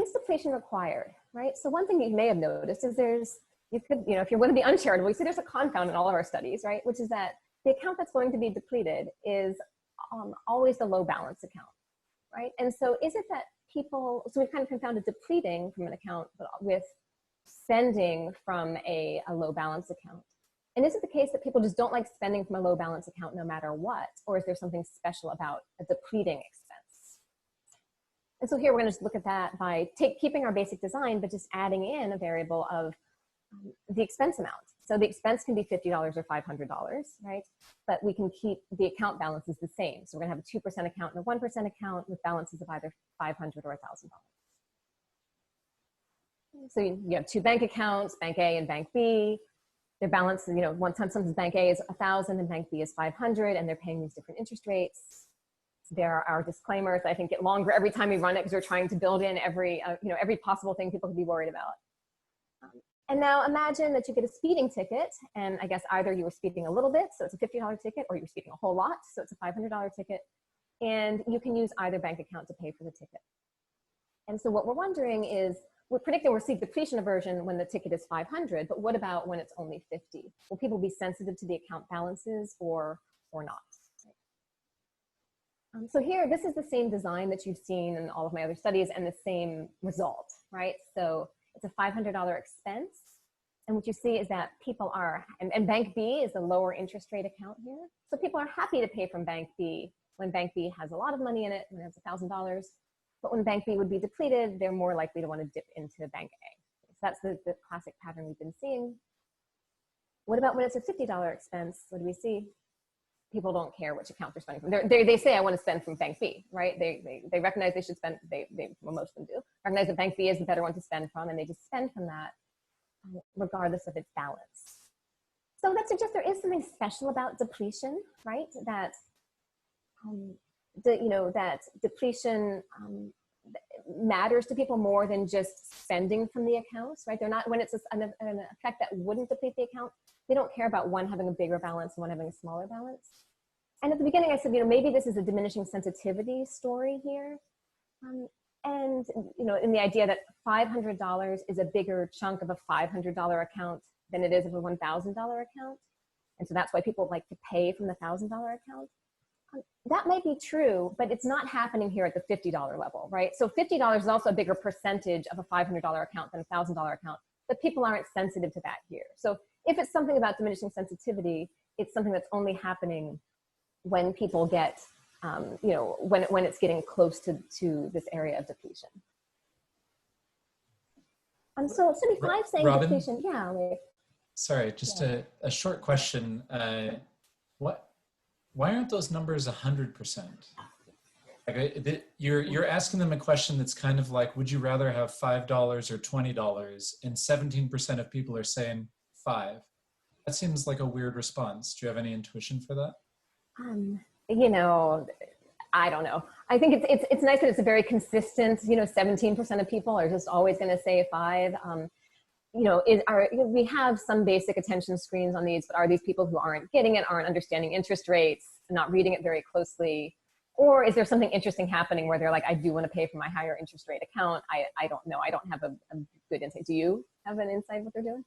is depletion required, right? So one thing you may have noticed is you could, you know, if you're going to be uncharitable, you see there's a confound in all of our studies, right? Which is that the account that's going to be depleted is always the low balance account, right? And so is it that people, so we've kind of confounded depleting from an account with spending from a low balance account. And is it the case that people just don't like spending from a low balance account no matter what? Or is there something special about a depleting expense? And so here we're going to just look at that by keeping our basic design, but just adding in a variable of the expense amount. So the expense can be $50 or $500, right? But we can keep the account balances the same. So we're going to have a 2% account and a 1% account with balances of either $500 or $1,000. So you have two bank accounts, Bank A and Bank B. Their balance, you know, sometimes Bank A is 1,000 and Bank B is 500, and they're paying these different interest rates. There are disclaimers, I think, get longer every time we run it because we're trying to build in every possible thing people could be worried about. And now imagine that you get a speeding ticket, and I guess either you were speeding a little bit, so it's a $50 ticket, or you were speeding a whole lot, so it's a $500 ticket, and you can use either bank account to pay for the ticket. And so what we're wondering is, we're predicting we'll see depletion aversion when the ticket is 500, but what about when it's only 50? Will people be sensitive to the account balances or not? So here, this is the same design that you've seen in all of my other studies and the same result, right? So it's a $500 expense. And what you see is that people are, and Bank B is a lower interest rate account here. So people are happy to pay from Bank B when Bank B has a lot of money in it, when it has $1,000. But when Bank B would be depleted, they're more likely to want to dip into Bank A. So that's the classic pattern we've been seeing. What about when it's a $50 expense? What do we see? People don't care which account they're spending from. They say, I want to spend from Bank B, right? They recognize they should spend, well, most of them do, recognize that Bank B is the better one to spend from, and they just spend from that regardless of its balance. So that suggests there is something special about depletion, right? That that depletion matters to people more than just spending from the accounts, right? They're not, when it's an effect that wouldn't deplete the account, they don't care about one having a bigger balance and one having a smaller balance. And at the beginning I said, maybe this is a diminishing sensitivity story here. And, in the idea that $500 is a bigger chunk of a $500 account than it is of a $1,000 account. And so that's why people like to pay from the $1,000 account. That might be true, but it's not happening here at the $50 level, right? So $50 is also a bigger percentage of a $500 account than a $1,000 account, but people aren't sensitive to that here. So if it's something about diminishing sensitivity, it's something that's only happening when people get, when it's getting close to this area of depletion. So 75 saying Robyn? Depletion, yeah. Sorry, just a short question. Why aren't those numbers 100%? Like, you're asking them a question that's kind of like, would you rather have $5 or $20? And 17% of people are saying 5. That seems like a weird response. Do you have any intuition for that? I don't know. I think it's nice that it's a very consistent, 17% of people are just always going to say 5. We have some basic attention screens on these, but are these people who aren't getting it, aren't understanding interest rates, not reading it very closely? Or is there something interesting happening where they're like, I do want to pay for my higher interest rate account? I don't know. I don't have a good insight. Do you have an insight what they're doing?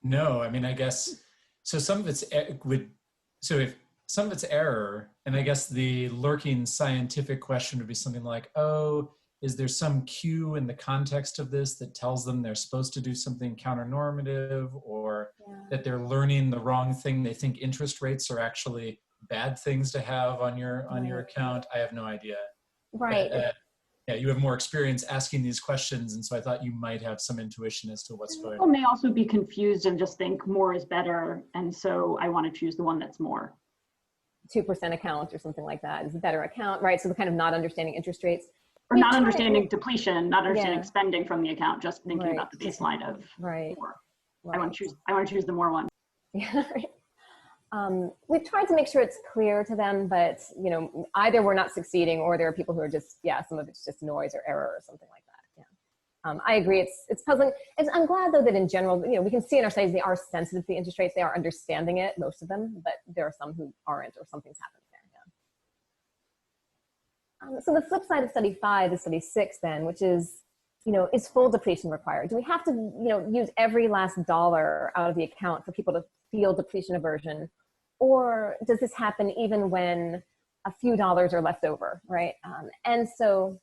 No, I mean, I guess, so some of it's error, and I guess the lurking scientific question would be something like, oh, is there some cue in the context of this that tells them they're supposed to do something counter-normative, or that they're learning the wrong thing? They think interest rates are actually bad things to have on your Right. account? I have no idea. Right. Yeah, you have more experience asking these questions, and so I thought you might have some intuition as to what's going People on. may also be confused and just think more is better, and so I want to choose the one that's more. 2% account or something like that is a better account, right? So the kind of not understanding interest rates. Or not understanding depletion, not understanding Yeah. spending from the account, just thinking Right. about the baseline of Right. more. Right. I want to choose the more one. Yeah, right. We've tried to make sure it's clear to them, but you know, either we're not succeeding or there are people who are just, yeah, some of it's just noise or error or something like that. Yeah. I agree. It's puzzling. I'm glad though that in general, you know, we can see in our studies they are sensitive to the interest rates. They are understanding it, most of them, but there are some who aren't or something's happened there. Yeah. So the flip side of study 5 is study 6 then, which is, you know, is full depletion required? Do we have to, you know, use every last dollar out of the account for people to feel depletion aversion? Or does this happen even when a few dollars are left over, right? And so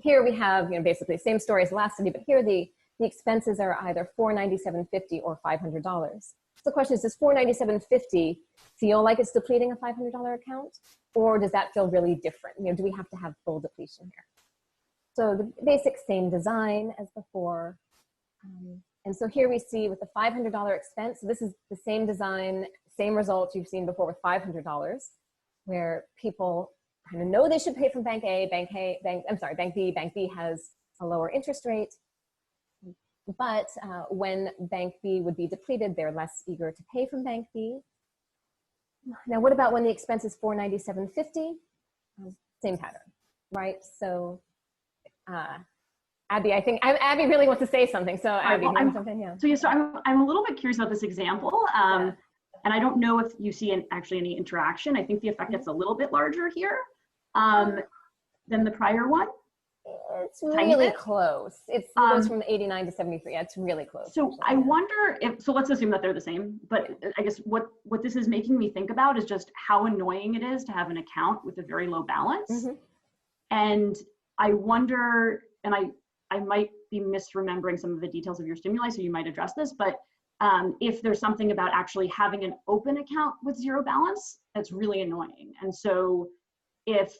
here we have, you know, basically the same story as the last study, but here the expenses are either $497.50 or $500. So the question is, does $497.50 feel like it's depleting a $500 account? Or does that feel really different? You know, do we have to have full depletion here? So the basic same design as before. And so here we see with the $500 expense, so this is the same design, same results you've seen before with $500, where people kind of know they should pay from bank A, bank B. Bank B has a lower interest rate, but when bank B would be depleted, they're less eager to pay from bank B. Now, what about when the expense is $497.50? Same pattern, right? So, Abby, I think Abby really wants to say something. So Abby, well, you want to jump in? Yeah. So I'm a little bit curious about this example. And I don't know if you see actually any interaction. I think the effect gets a little bit larger here than the prior one. It's really close. It goes from 89 to 73. Yeah, it's really close. So I wonder if, so let's assume that they're the same, but I guess what this is making me think about is just how annoying it is to have an account with a very low balance. Mm-hmm. And I wonder, and I might be misremembering some of the details of your stimuli, so you might address this, but if there's something about actually having an open account with zero balance, that's really annoying. And so if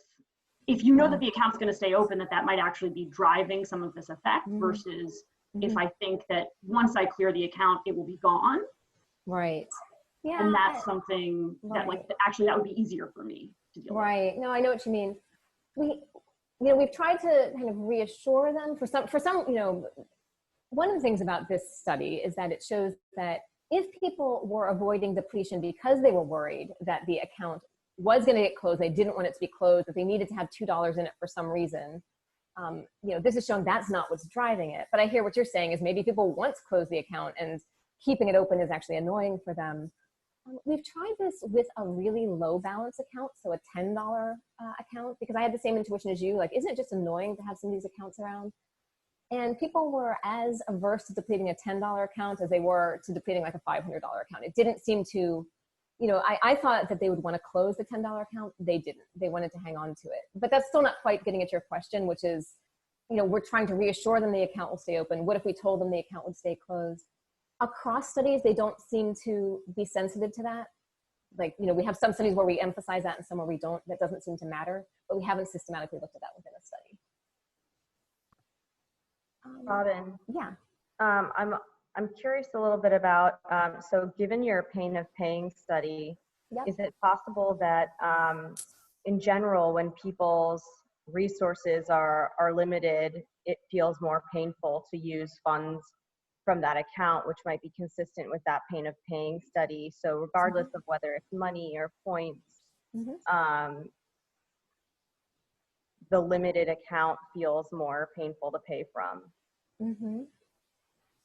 you know that the account's going to stay open, that might actually be driving some of this effect versus if I think that once I clear the account, it will be gone. Right. Yeah. And that's something that actually that would be easier for me to deal with. Right. No, I know what you mean. We've tried to kind of reassure them for some, you know, one of the things about this study is that it shows that if people were avoiding depletion because they were worried that the account was going to get closed, they didn't want it to be closed, that they needed to have $2 in it for some reason, you know, this is showing that's not what's driving it. But I hear what you're saying is maybe people want to close the account and keeping it open is actually annoying for them. We've tried this with a really low balance account, so a $10 account, because I had the same intuition as you, like, isn't it just annoying to have some of these accounts around? And people were as averse to depleting a $10 account as they were to depleting like a $500 account. It didn't seem to, you know, I thought that they would want to close the $10 account. They didn't. They wanted to hang on to it. But that's still not quite getting at your question, which is, you know, we're trying to reassure them the account will stay open. What if we told them the account would stay closed? Across studies, they don't seem to be sensitive to that. Like, you know, we have some studies where we emphasize that and some where we don't. That doesn't seem to matter, but we haven't systematically looked at that within a study. Robyn. Yeah. I'm curious a little bit about, so given your pain of paying study, Yep. is it possible that in general, when people's resources are limited, it feels more painful to use funds from that account, which might be consistent with that pain of paying study? So regardless of whether it's money or points, the limited account feels more painful to pay from.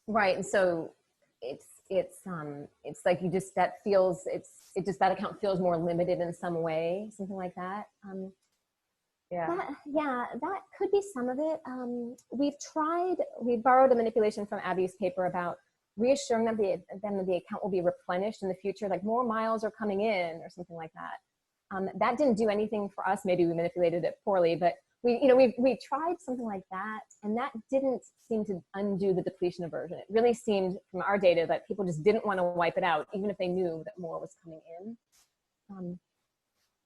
Right, and so it's like you just, that account feels more limited in some way, something like that. That could be some of it. We borrowed a manipulation from Abby's paper about reassuring them that the account will be replenished in the future, like more miles are coming in or something like that. That didn't do anything for us. Maybe we manipulated it poorly, but we tried something like that, and that didn't seem to undo the depletion aversion. It really seemed from our data that people just didn't want to wipe it out, even if they knew that more was coming in.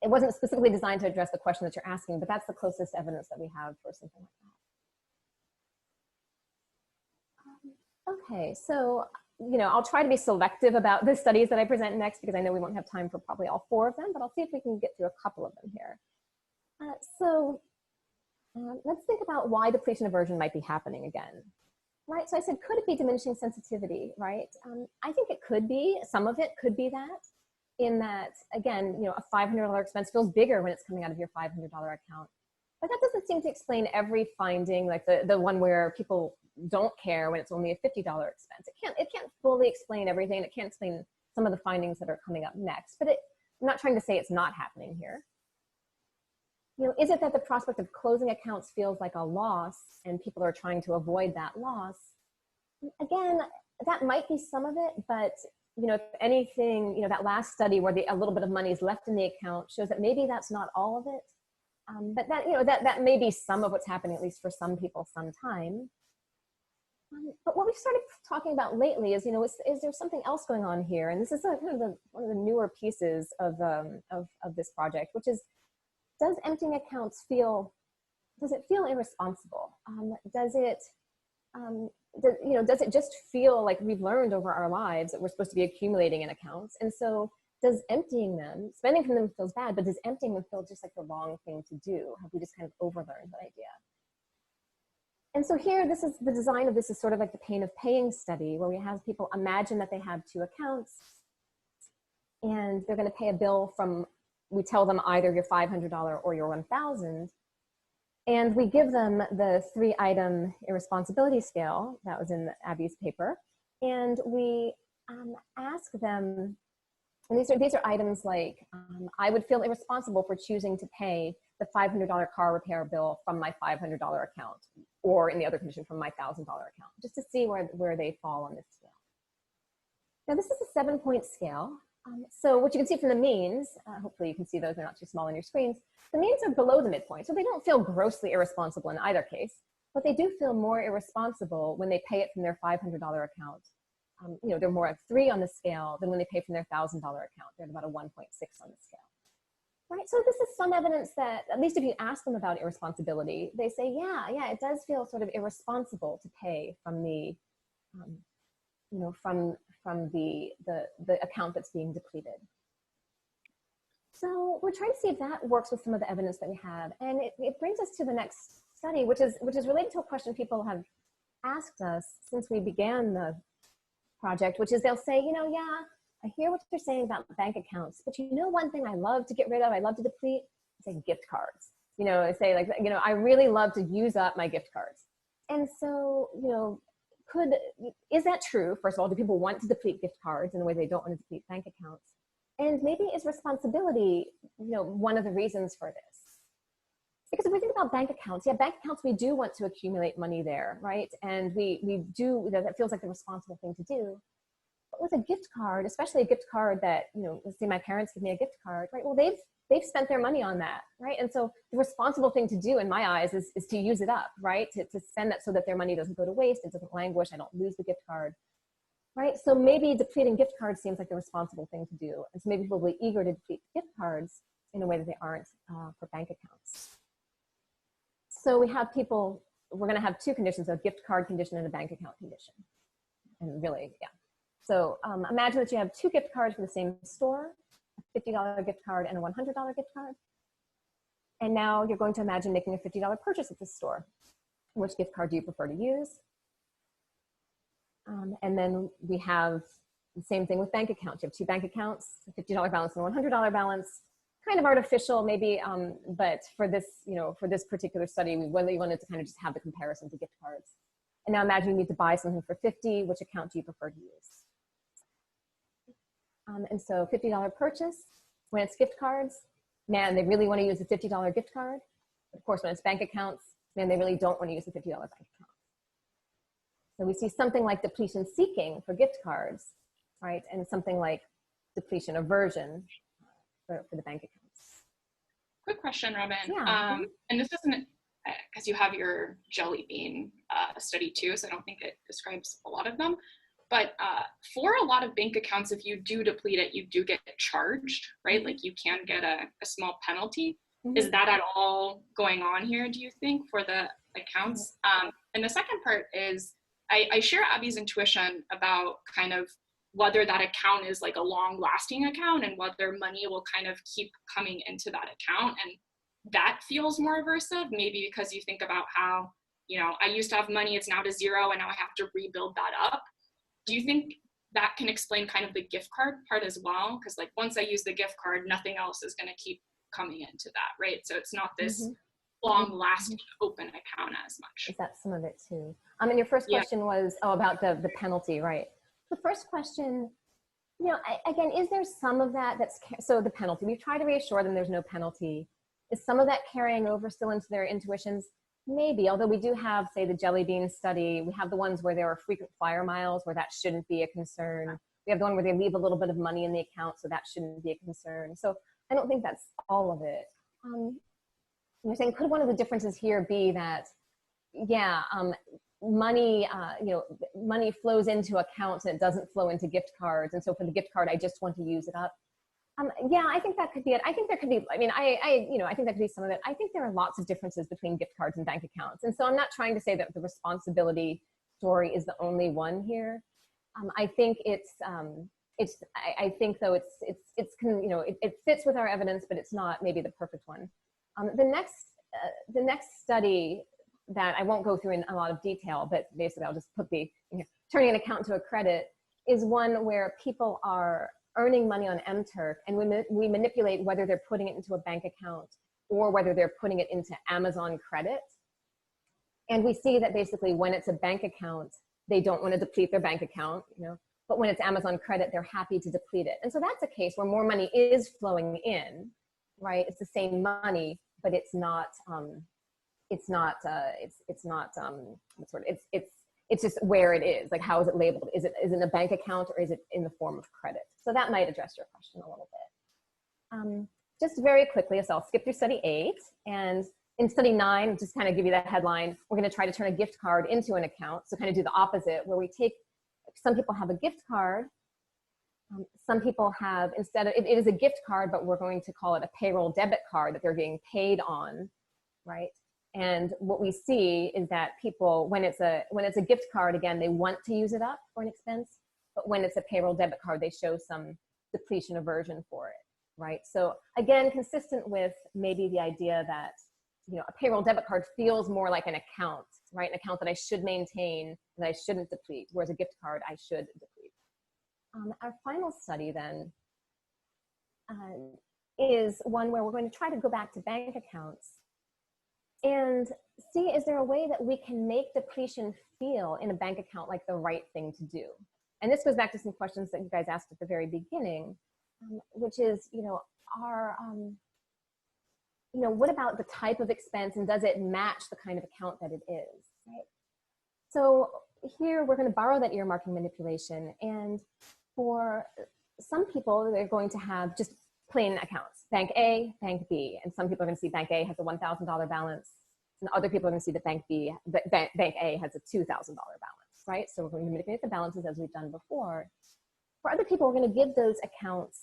It wasn't specifically designed to address the question that you're asking, but that's the closest evidence that we have for something like that. Okay, so, I'll try to be selective about the studies that I present next because I know we won't have time for probably all 4 of them, but I'll see if we can get through a couple of them here. Let's think about why depletion aversion might be happening again. Right, so I said, could it be diminishing sensitivity, right? I think it could be, some of it could be that, in that, again, a $500 expense feels bigger when it's coming out of your $500 account. But that doesn't seem to explain every finding, like the one where people don't care when it's only a $50 expense. It can't fully explain everything. It can't explain some of the findings that are coming up next, but I'm not trying to say it's not happening here. Is it that the prospect of closing accounts feels like a loss and people are trying to avoid that loss? Again, that might be some of it, but if anything, that last study where a little bit of money is left in the account shows that maybe that's not all of it. But that may be some of what's happening, at least for some people, sometime. But what we've started talking about lately is, is there something else going on here? And this is one of the newer pieces of this project, which is, does emptying accounts feel irresponsible? Does it just feel like we've learned over our lives that we're supposed to be accumulating in accounts? And so does emptying them, spending from them feels bad, but does emptying them feel just like the wrong thing to do? Have we just kind of overlearned that idea? And so here, the design of this is sort of like the pain of paying study, where we have people imagine that they have 2 accounts and they're going to pay a bill from, we tell them either your $500 or your $1,000. And we give them the 3-item irresponsibility scale that was in Abby's paper. And we ask them, and these are items like, I would feel irresponsible for choosing to pay the $500 car repair bill from my $500 account, or in the other condition from my $1,000 account, just to see where they fall on this scale. Now this is a 7-point scale. So what you can see from the means, hopefully you can see those, they're not too small on your screens. The means are below the midpoint, so they don't feel grossly irresponsible in either case, but they do feel more irresponsible when they pay it from their $500 account. They're more at 3 on the scale than when they pay from their $1,000 account. They're at about a 1.6 on the scale. Right, so this is some evidence that, at least if you ask them about irresponsibility, they say, yeah, it does feel sort of irresponsible to pay from the, from the account that's being depleted. So we're trying to see if that works with some of the evidence that we have. And it brings us to the next study, which is related to a question people have asked us since we began the project, which is they'll say, yeah, I hear what you're saying about bank accounts, but one thing I love to get rid of, I love to deplete, is like gift cards. I say like, I really love to use up my gift cards. And so, is that true? First of all, do people want to deplete gift cards in a way they don't want to deplete bank accounts? And maybe is responsibility, one of the reasons for this? Because if we think about bank accounts, bank accounts, we do want to accumulate money there, right? And we do, that feels like the responsible thing to do. But with a gift card, especially a gift card that, let's say my parents give me a gift card, right? Well, they've spent their money on that, right? And so the responsible thing to do in my eyes is to use it up, right? To spend that so that their money doesn't go to waste, it doesn't languish, I don't lose the gift card, right? So maybe depleting gift cards seems like the responsible thing to do. And so maybe people will be eager to deplete gift cards in a way that they aren't for bank accounts. So we have people, we're gonna have 2 conditions, a gift card condition and a bank account condition. And really, yeah. So imagine that you have 2 gift cards from the same store, a $50 gift card and a $100 gift card. And now you're going to imagine making a $50 purchase at this store. Which gift card do you prefer to use? And then we have the same thing with bank accounts. You have 2 bank accounts, a $50 balance and a $100 balance. Kind of artificial maybe, but for this, for this particular study, we really wanted to kind of just have the comparison to gift cards. And now imagine you need to buy something for $50, which account do you prefer to use? And so $50 purchase, when it's gift cards, man, they really want to use the $50 gift card. Of course, when it's bank accounts, man, they really don't want to use the $50 bank account. So we see something like depletion seeking for gift cards, right? And something like depletion aversion for the bank accounts. Quick question, Robyn. Yeah. And this isn't, because you have your jelly bean study too, so I don't think it describes a lot of them. But for a lot of bank accounts, if you do deplete it, you do get charged, right? Like you can get a small penalty. Is that at all going on here, do you think, for the accounts? And the second part is, I share Abby's intuition about kind of whether that account is like a long lasting account and whether money will kind of keep coming into that account. And that feels more aversive, maybe because you think about how, you know, I used to have money, it's now to zero, and now I have to rebuild that up. Do you think that can explain kind of the gift card part as well? Because like once I use the gift card, nothing else is going to keep coming into that, right? So it's not this long lasting open account as much. Is that some of it too? And your first question was about the penalty, right? The first question, you know, again, is there some of that so the penalty, we've tried to reassure them there's no penalty. Is some of that carrying over still into their intuitions? Maybe, although we do have, say, the jelly bean study. We have the ones where there are frequent flyer miles where that shouldn't be a concern. We have the one where they leave a little bit of money in the account, so that shouldn't be a concern. So I don't think that's all of it. You're saying, could one of the differences here be that, money, money flows into accounts and it doesn't flow into gift cards. And so for the gift card, I just want to use it up. Yeah, I think that could be it. I think there could be, I mean, I think that could be some of it. I think there are lots of differences between gift cards and bank accounts. And so I'm not trying to say that the responsibility story is the only one here. I think it fits with our evidence, but it's not maybe the perfect one. The next study that I won't go through in a lot of detail, but basically I'll just put turning an account to a credit, is one where people are earning money on MTurk, and we manipulate whether they're putting it into a bank account or whether they're putting it into Amazon credit. And we see that basically when it's a bank account, they don't want to deplete their bank account, but when it's Amazon credit, they're happy to deplete it. And so that's a case where more money is flowing in, right? It's the same money, but it's just where it is. Like, how is it labeled? Is it in a bank account or is it in the form of credit? So that might address your question a little bit. Just very quickly, so I'll skip through study 8, and in study 9, just kind of give you that headline, we're going to try to turn a gift card into an account. So kind of do the opposite, where we take, some people have a gift card. Some people have, instead of, it is a gift card, but we're going to call it a payroll debit card that they're being paid on, right? And what we see is that people, when it's a gift card, again, they want to use it up for an expense, but when it's a payroll debit card, they show some depletion aversion for it, right? So again, consistent with maybe the idea that, a payroll debit card feels more like an account, right? An account that I should maintain, that I shouldn't deplete, whereas a gift card I should deplete. Our final study then is one where we're going to try to go back to bank accounts and see, is there a way that we can make depletion feel in a bank account like the right thing to do? And this goes back to some questions that you guys asked at the very beginning, which is, what about the type of expense, and does it match the kind of account that it is, right? So here we're going to borrow that earmarking manipulation, and for some people, they're going to have just plain accounts, bank A, bank B, and some people are going to see bank A has a $1,000 balance, and other people are going to see that bank A has a $2,000 balance, right? So we're going to manipulate the balances as we've done before. For other people, we're going to give those accounts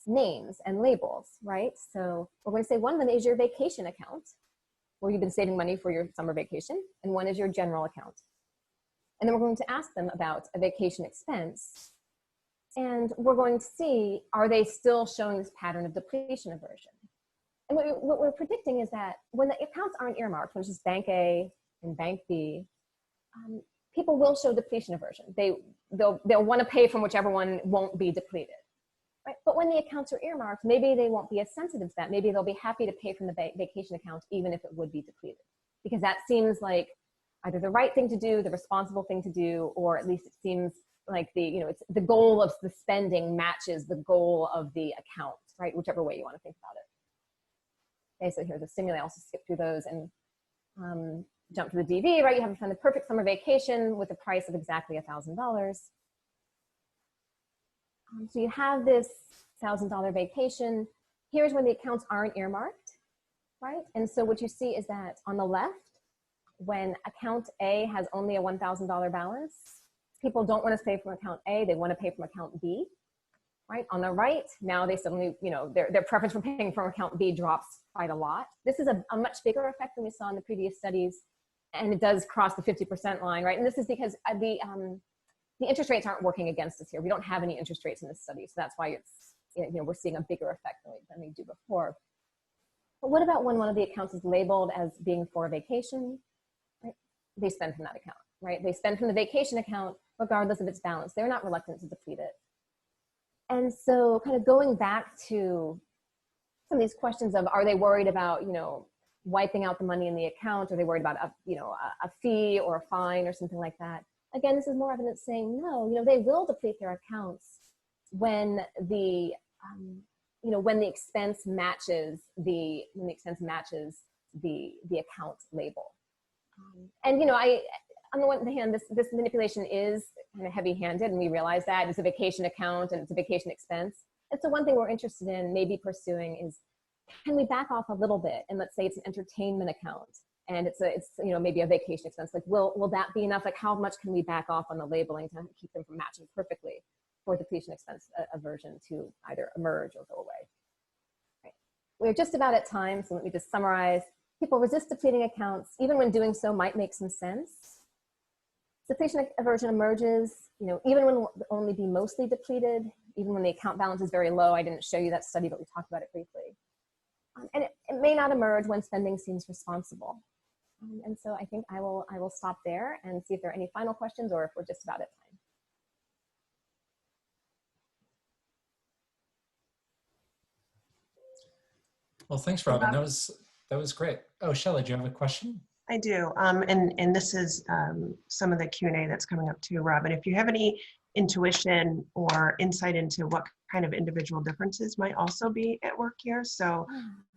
names and labels, right? So we're going to say one of them is your vacation account, where you've been saving money for your summer vacation, and one is your general account. And then we're going to ask them about a vacation expense, and we're going to see, are they still showing this pattern of depletion aversion? And what we're predicting is that when the accounts aren't earmarked, which is bank A and bank B, people will show depletion aversion. They'll want to pay from whichever one won't be depleted. Right? But when the accounts are earmarked, maybe they won't be as sensitive to that. Maybe they'll be happy to pay from the vacation account, even if it would be depleted, because that seems like either the right thing to do, the responsible thing to do, or at least it seems like it's the goal of the spending matches the goal of the account, right? Whichever way you want to think about it. Okay, so here's a simulation. I'll just skip through those and jump to the DV, right? You have to find the perfect summer vacation with a price of exactly $1,000. So you have this $1,000 vacation. Here's when the accounts aren't earmarked, right? And so what you see is that on the left, when account A has only a $1,000 balance, people don't want to pay from account A, they want to pay from account B, right? On the right, now they suddenly, you know, their preference for paying from account B drops quite a lot. This is a much bigger effect than we saw in the previous studies, and it does cross the 50% line, right? And this is because the interest rates aren't working against us here. We don't have any interest rates in this study, so that's why it's, you know, we're seeing a bigger effect than we do before. But what about when one of the accounts is labeled as being for a vacation? Right? They spend from that account, right? They spend from the vacation account regardless of its balance. They're not reluctant to deplete it. And so kind of going back to some of these questions of, are they worried about, you know, wiping out the money in the account? Are they worried about a fee or a fine or something like that? Again, this is more evidence saying no, you know, they will deplete their accounts when the when the expense matches the account label. And you know, on the one hand, this manipulation is kind of heavy-handed, and we realize that it's a vacation account and it's a vacation expense. And so one thing we're interested in maybe pursuing is, can we back off a little bit? And let's say it's an entertainment account and it's you know, maybe a vacation expense. Like, will that be enough? Like, how much can we back off on the labeling to keep them from matching perfectly for depletion expense aversion to either emerge or go away? Right. We're just about at time, so let me just summarize. People resist depleting accounts, even when doing so might make some sense. Depletion aversion emerges, you know, even when it will only be mostly depleted, even when the account balance is very low. I didn't show you that study, but we talked about it briefly. And it may not emerge when spending seems responsible. And so I think I will stop there and see if there are any final questions or if we're just about at time. Well, thanks, Robyn. That was great. Oh, Shelley, do you have a question? I do, and this is some of the Q&A that's coming up too, Robyn. If you have any intuition or insight into what kind of individual differences might also be at work here. So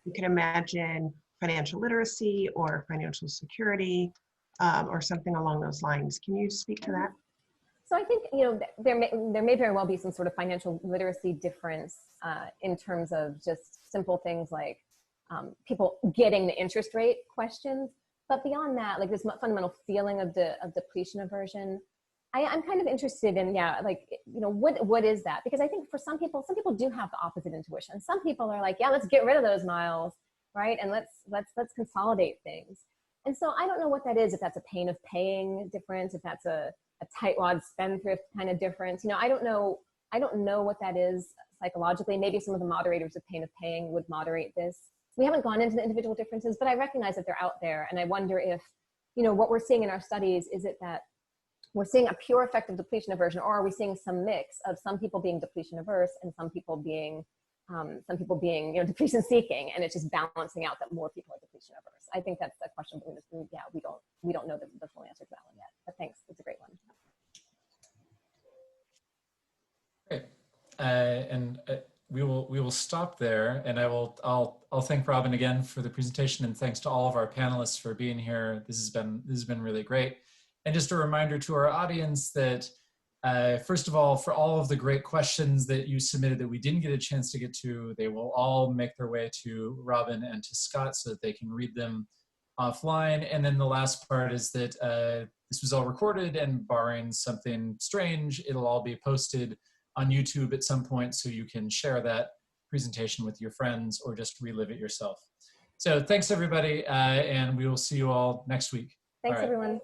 you can imagine financial literacy or financial security or something along those lines. Can you speak to that? So I think, you know, there may very well be some sort of financial literacy difference in terms of just simple things like people getting the interest rate questions. But beyond that, like this fundamental feeling of depletion aversion, I'm kind of interested in, like, you know, what is that? Because I think for some people do have the opposite intuition. Some people are like, yeah, let's get rid of those miles, right? And let's consolidate things. And so I don't know what that is, if that's a pain of paying difference, if that's a tightwad spendthrift kind of difference. You know, I don't know what that is psychologically. Maybe some of the moderators of pain of paying would moderate this. We haven't gone into the individual differences, but I recognize that they're out there. And I wonder if, you know, what we're seeing in our studies, is it that we're seeing a pure effect of depletion aversion, or are we seeing some mix of some people being depletion averse and some people being, you know, depletion seeking, and it's just balancing out that more people are depletion averse? I think that's a question, but we don't know the full answer to that one yet. But thanks, it's a great one. Great, we will stop there, and I'll thank Robyn again for the presentation, and thanks to all of our panelists for being here. This has been really great. And just a reminder to our audience that first of all, for all of the great questions that you submitted that we didn't get a chance to get to, they will all make their way to Robyn and to Scott so that they can read them offline. And then the last part is that this was all recorded, and barring something strange, it'll all be posted on YouTube at some point, so you can share that presentation with your friends or just relive it yourself. So thanks everybody, and we will see you all next week. Thanks everyone.